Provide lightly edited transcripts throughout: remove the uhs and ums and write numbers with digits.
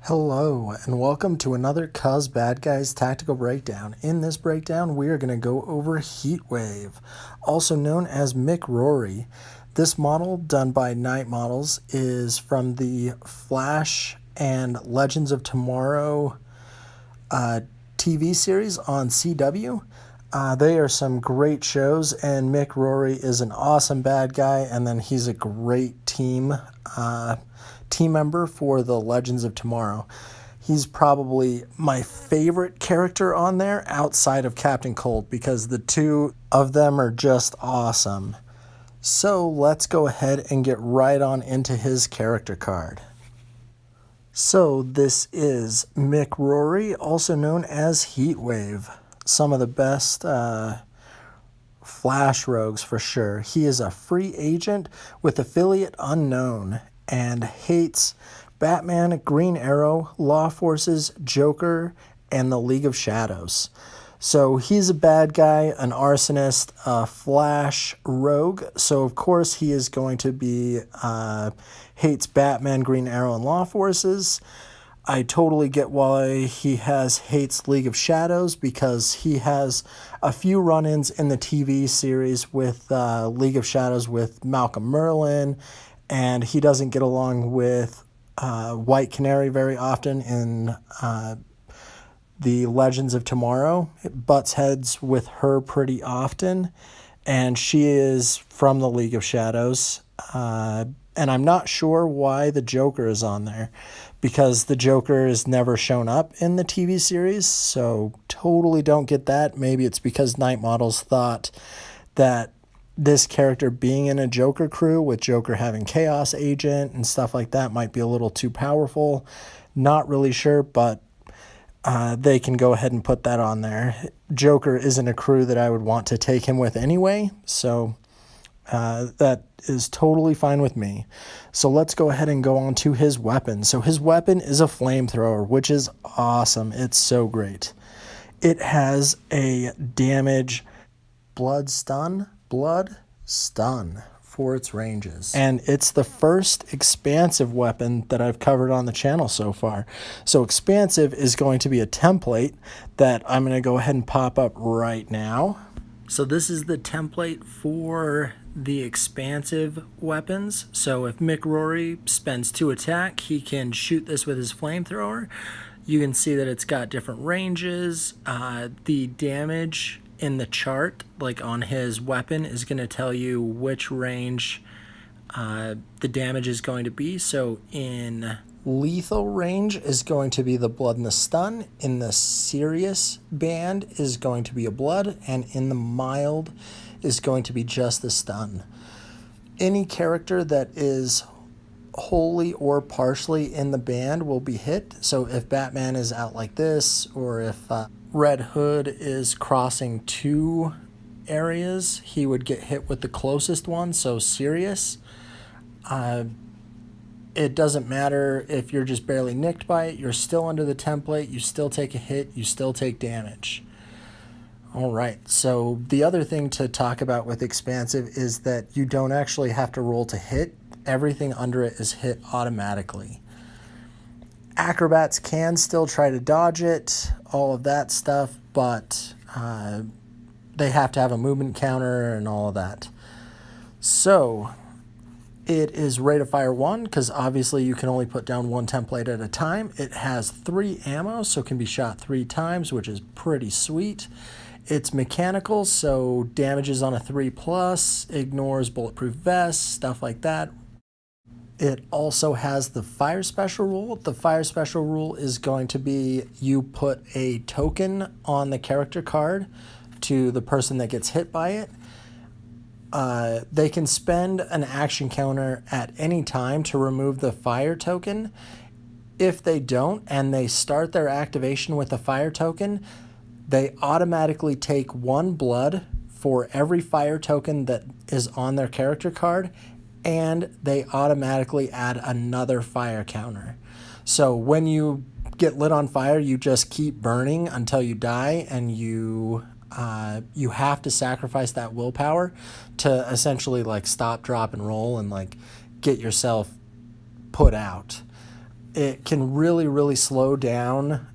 Hello, and welcome to another Cuz Bad Guys Tactical Breakdown. In this breakdown, we are going to go over Heatwave, also known as Mick Rory. This model, done by Night Models, is from the Flash and Legends of Tomorrow TV series on CW. They are some great shows, and Mick Rory is an awesome bad guy, and then he's a great team member for the Legends of Tomorrow. He's probably my favorite character on there outside of Captain Cold because the two of them are just awesome. So let's go ahead and get right on into his character card. So this is Mick Rory, also known as Heatwave. Some of the best Flash rogues for sure. He is a free agent with affiliate unknown and hates Batman, Green Arrow, Law Forces, Joker, and the League of Shadows. So he's a bad guy, an arsonist, a Flash rogue. So of course he is going to be hates Batman, Green Arrow, and Law Forces. I totally get why he hates League of Shadows, because he has a few run-ins in the TV series with League of Shadows with Malcolm Merlyn, and he doesn't get along with White Canary very often in the Legends of Tomorrow. It butts heads with her pretty often, and she is from the League of Shadows. And I'm not sure why the Joker is on there, because the Joker has never shown up in the TV series, so totally don't get that. Maybe it's because Night Models thought that this character being in a Joker crew with Joker having Chaos Agent and stuff like that might be a little too powerful. Not really sure, but they can go ahead and put that on there. Joker isn't a crew that I would want to take him with anyway, so that is totally fine with me. So let's go ahead and go on to his weapon. So his weapon is a flamethrower, which is awesome. It's so great. It has a damage blood stun for its ranges. And it's the first expansive weapon that I've covered on the channel so far. So expansive is going to be a template that I'm going to go ahead and pop up right now. So this is the template for the expansive weapons. So if Mick Rory spends 2 attack, he can shoot this with his flamethrower. You can see that it's got different ranges. The damage in the chart, like on his weapon, is going to tell you which range the damage is going to be. So in lethal range is going to be the blood and the stun. In the serious band is going to be a blood, and in the mild is going to be just the stun. Any character that is wholly or partially in the band will be hit. So if Batman is out like this, or if Red Hood is crossing 2 areas, he would get hit with the closest one. So serious. It doesn't matter if you're just barely nicked by it. You're still under the template. You still take a hit. You still take damage. All right. So the other thing to talk about with expansive is that you don't actually have to roll to hit. Everything under it is hit automatically. Acrobats can still try to dodge it, all of that stuff, but they have to have a movement counter and all of that. So it is rate of fire 1, because obviously you can only put down 1 template at a time. It has 3 ammo, so it can be shot 3 times, which is pretty sweet. It's mechanical, so damages on a 3+, ignores bulletproof vests, stuff like that. It also has the fire special rule. The fire special rule is going to be you put a token on the character card to the person that gets hit by it. They can spend an action counter at any time to remove the fire token. If they don't, and they start their activation with a fire token, they automatically take 1 blood for every fire token that is on their character card, and they automatically add another fire counter. So when you get lit on fire, you just keep burning until you die, and you have to sacrifice that willpower to essentially like stop, drop, and roll and like get yourself put out. it can really, really slow down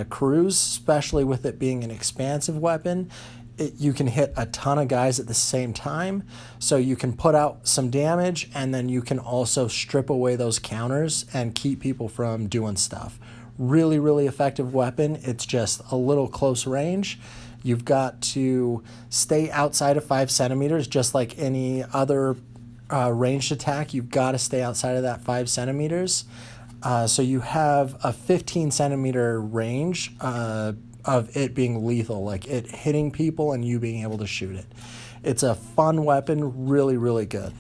crews, especially with it being an expansive weapon. You can hit a ton of guys at the same time, so you can put out some damage, and then you can also strip away those counters and keep people from doing stuff. Really, really effective weapon. It's just a little close range. You've got to stay outside of 5 centimeters, just like any other ranged attack. You've got to stay outside of that 5 centimeters. So you have a 15 centimeter range of it being lethal, like it hitting people and you being able to shoot it. It's a fun weapon, really, really good.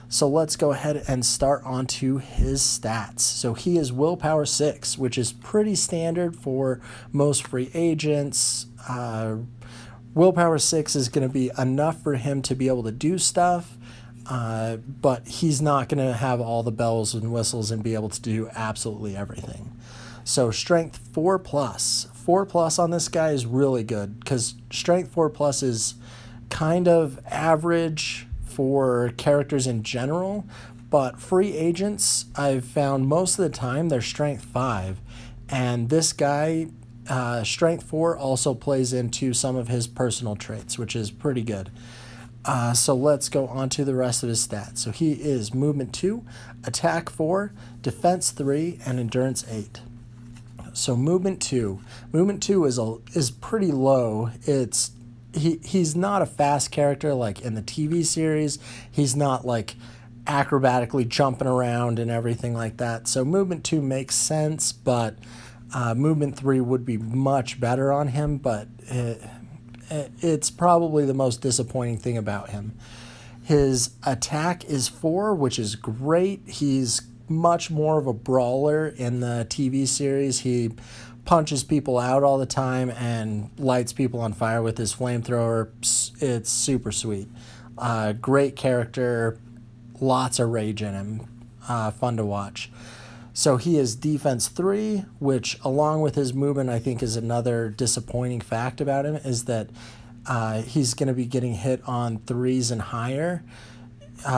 So let's go ahead and start onto his stats. So he is willpower 6, which is pretty standard for most free agents. Willpower 6 is going to be enough for him to be able to do stuff, but he's not going to have all the bells and whistles and be able to do absolutely everything. So strength 4+. 4+ on this guy is really good because strength 4+ is kind of average for characters in general, but free agents, I've found most of the time they're strength 5, and this guy, strength 4 also plays into some of his personal traits, which is pretty good. So let's go on to the rest of his stats. So he is movement 2, attack 4, defense 3, and endurance 8. So movement 2 is pretty low. He's not a fast character like in the TV series. He's not like acrobatically jumping around and everything like that. So movement 2 makes sense, but movement 3 would be much better on him, but it's probably the most disappointing thing about him. His attack is 4, which is great. He's much more of a brawler in the TV series. He punches people out all the time and lights people on fire with his flamethrower. It's super sweet. Great character, lots of rage in him. Fun to watch. So he is defense 3, which along with his movement I think is another disappointing fact about him, is that he's going to be getting hit on 3s and higher.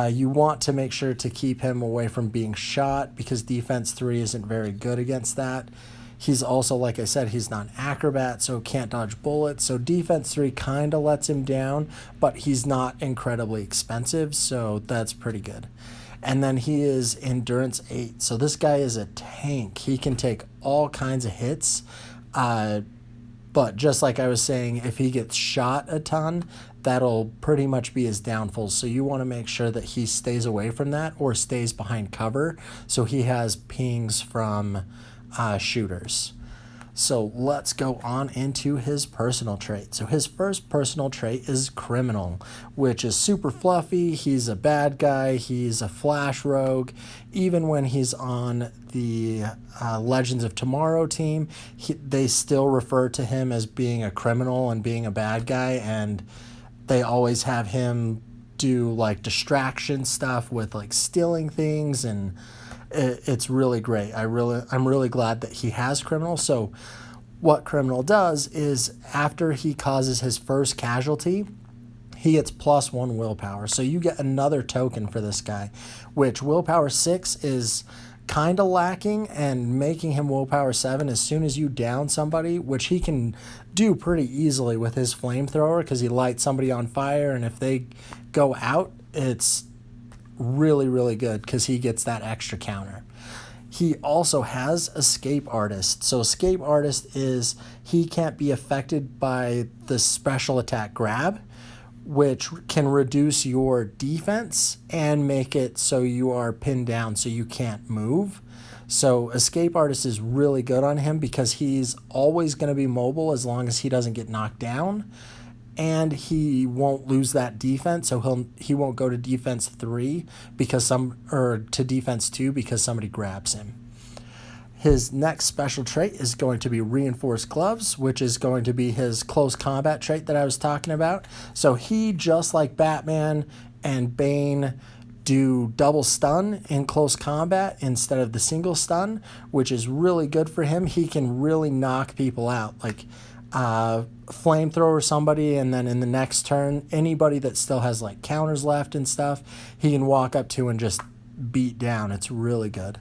You want to make sure to keep him away from being shot because defense 3 isn't very good against that. He's also, like I said, he's not an acrobat, so can't dodge bullets. So defense 3 kind of lets him down, but he's not incredibly expensive, so that's pretty good. And then he is endurance 8. So this guy is a tank. He can take all kinds of hits. But just like I was saying, if he gets shot a ton, that'll pretty much be his downfall. So you want to make sure that he stays away from that or stays behind cover so he has pings from shooters. So let's go on into his personal trait. So his first personal trait is criminal, which is super fluffy. He's a bad guy. He's a flash rogue. Even when he's on the Legends of Tomorrow team, they still refer to him as being a criminal and being a bad guy, and they always have him do like distraction stuff with like stealing things, and it's really great. I'm really glad that he has criminal. So what criminal does is after he causes his first casualty, he gets +1 willpower. So you get another token for this guy, which willpower 6 is kind of lacking, and making him willpower 7 as soon as you down somebody, which he can do pretty easily with his flamethrower because he lights somebody on fire, and if they go out, it's really, really good because he gets that extra counter. He also has Escape Artist. So Escape Artist is he can't be affected by the special attack grab, which can reduce your defense and make it so you are pinned down so you can't move. So Escape Artist is really good on him because he's always going to be mobile as long as he doesn't get knocked down. And he won't lose that defense, so he won't go to defense 3 to defense 2 because somebody grabs him. His next special trait is going to be Reinforced Gloves, which is going to be his close combat trait that I was talking about. So he, just like Batman and Bane, do double stun in close combat instead of the single stun, which is really good for him. He can really knock people out, like flamethrower somebody, and then in the next turn, anybody that still has like counters left and stuff, he can walk up to and just beat down. It's really good.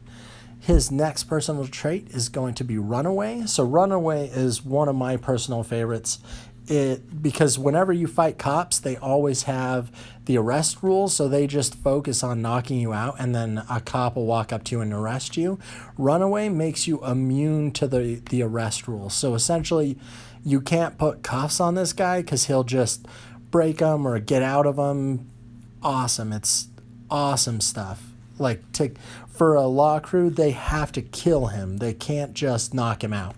His next personal trait is going to be Runaway. So Runaway is one of my personal favorites. Because whenever you fight cops, they always have the arrest rule, so they just focus on knocking you out, and then a cop will walk up to you and arrest you. Runaway makes you immune to the arrest rule. So essentially, you can't put cuffs on this guy because he'll just break them or get out of them. Awesome. It's awesome stuff. Like, for a law crew, they have to kill him. They can't just knock him out.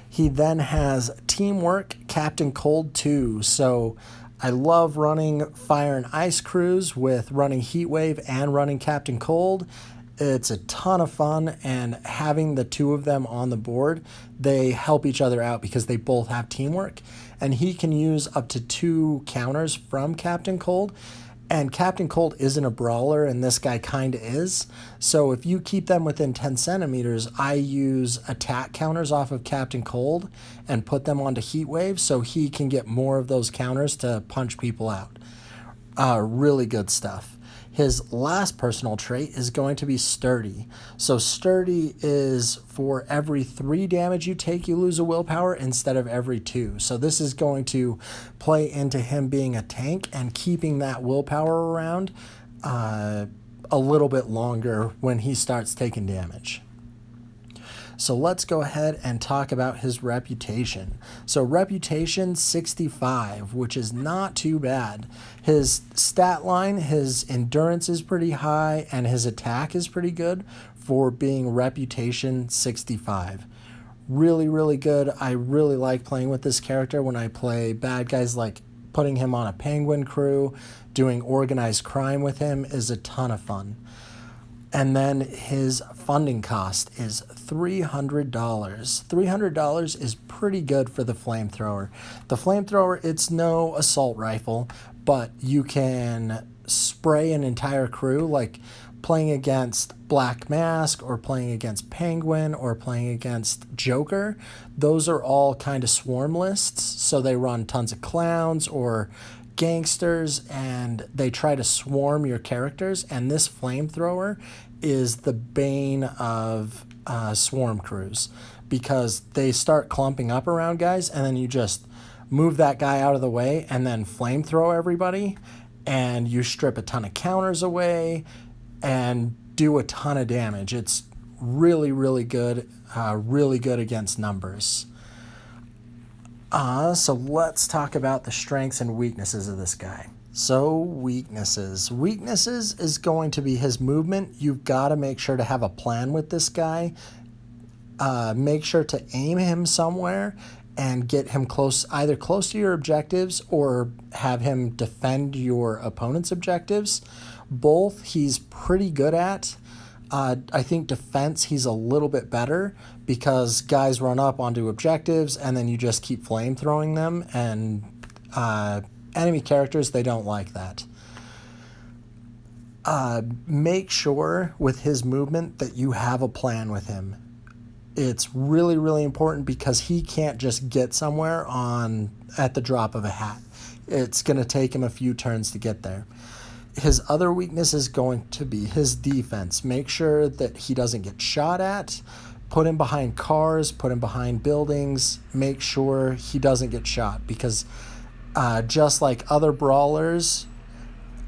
He then has Teamwork, Captain Cold 2. So I love running Fire and Ice crews with running Heatwave and running Captain Cold. It's a ton of fun, and having the two of them on the board, they help each other out because they both have Teamwork. And he can use up to 2 counters from Captain Cold. And Captain Cold isn't a brawler, and this guy kind of is. So if you keep them within 10 centimeters, I use attack counters off of Captain Cold and put them onto Heatwave so he can get more of those counters to punch people out. Really good stuff. His last personal trait is going to be Sturdy. So Sturdy is for every 3 damage you take, you lose a willpower instead of every 2. So this is going to play into him being a tank and keeping that willpower around a little bit longer when he starts taking damage. So let's go ahead and talk about his reputation. So reputation 65, which is not too bad. His stat line, his endurance is pretty high, and his attack is pretty good for being reputation 65. Really, really good. I really like playing with this character when I play bad guys, like putting him on a penguin crew, doing organized crime with him is a ton of fun. And then his funding cost is $300. $300 is pretty good for the flamethrower. The flamethrower, it's no assault rifle, but you can spray an entire crew, like playing against Black Mask or playing against Penguin or playing against Joker. Those are all kind of swarm lists, so they run tons of clowns or gangsters, and they try to swarm your characters, and this flamethrower is the bane of swarm crews because they start clumping up around guys, and then you just move that guy out of the way and then flamethrow everybody, and you strip a ton of counters away and do a ton of damage. It's really, really good against numbers. So let's talk about the strengths and weaknesses of this guy. So weaknesses. Weaknesses is going to be his movement. You've got to make sure to have a plan with this guy. Make sure to aim him somewhere and get him either close to your objectives or have him defend your opponent's objectives. Both he's pretty good at. I think defense he's a little bit better because guys run up onto objectives and then you just keep flamethrowing them, and enemy characters, they don't like that. Make sure with his movement that you have a plan with him. It's really, really important because he can't just get somewhere at the drop of a hat. It's going to take him a few turns to get there. His other weakness is going to be his defense. Make sure that he doesn't get shot at. Put him behind cars, put him behind buildings. Make sure he doesn't get shot because just like other brawlers,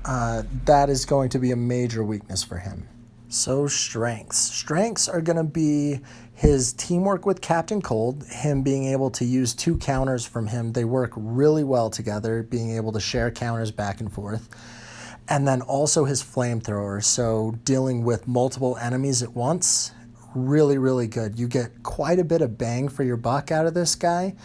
that is going to be a major weakness for him. So strengths. Strengths are going to be his teamwork with Captain Cold, him being able to use 2 counters from him. They work really well together, being able to share counters back and forth. And then also his flamethrower, so dealing with multiple enemies at once, really, really good. You get quite a bit of bang for your buck out of this guy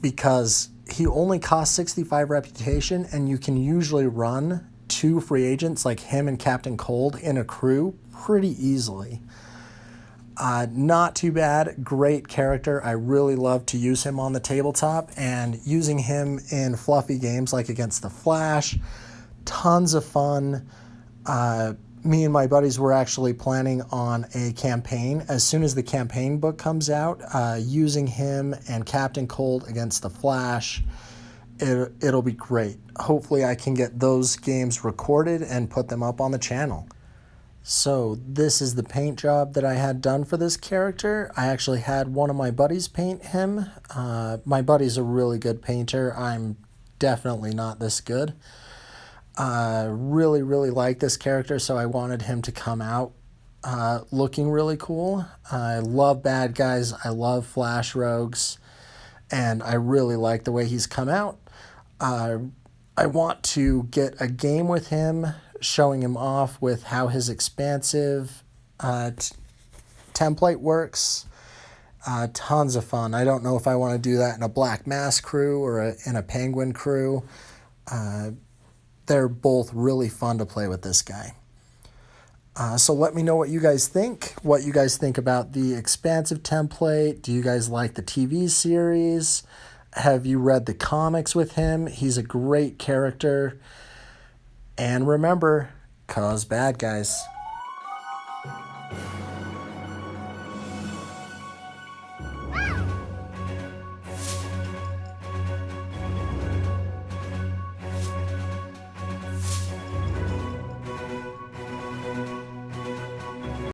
because he only costs 65 reputation, and you can usually run 2 free agents like him and Captain Cold in a crew pretty easily. Not too bad, great character. I really love to use him on the tabletop, and using him in fluffy games like against the Flash, tons of fun. Me and my buddies were actually planning on a campaign. As soon as the campaign book comes out, using him and Captain Cold against the Flash, it'll be great. Hopefully I can get those games recorded and put them up on the channel. So this is the paint job that I had done for this character. I actually had one of my buddies paint him. My buddy's a really good painter. I'm definitely not this good. Really, really like this character, so I wanted him to come out looking really cool. I love bad guys. I love flash rogues. And I really like the way he's come out. I want to get a game with him, showing him off with how his expansive template works. Tons of fun. I don't know if I want to do that in a Black Mass crew or in a Penguin crew. They're both really fun to play with this guy. So let me know what you guys think. What you guys think about the expansive template. Do you guys like the TV series? Have you read the comics with him? He's a great character. And remember, cause bad guys.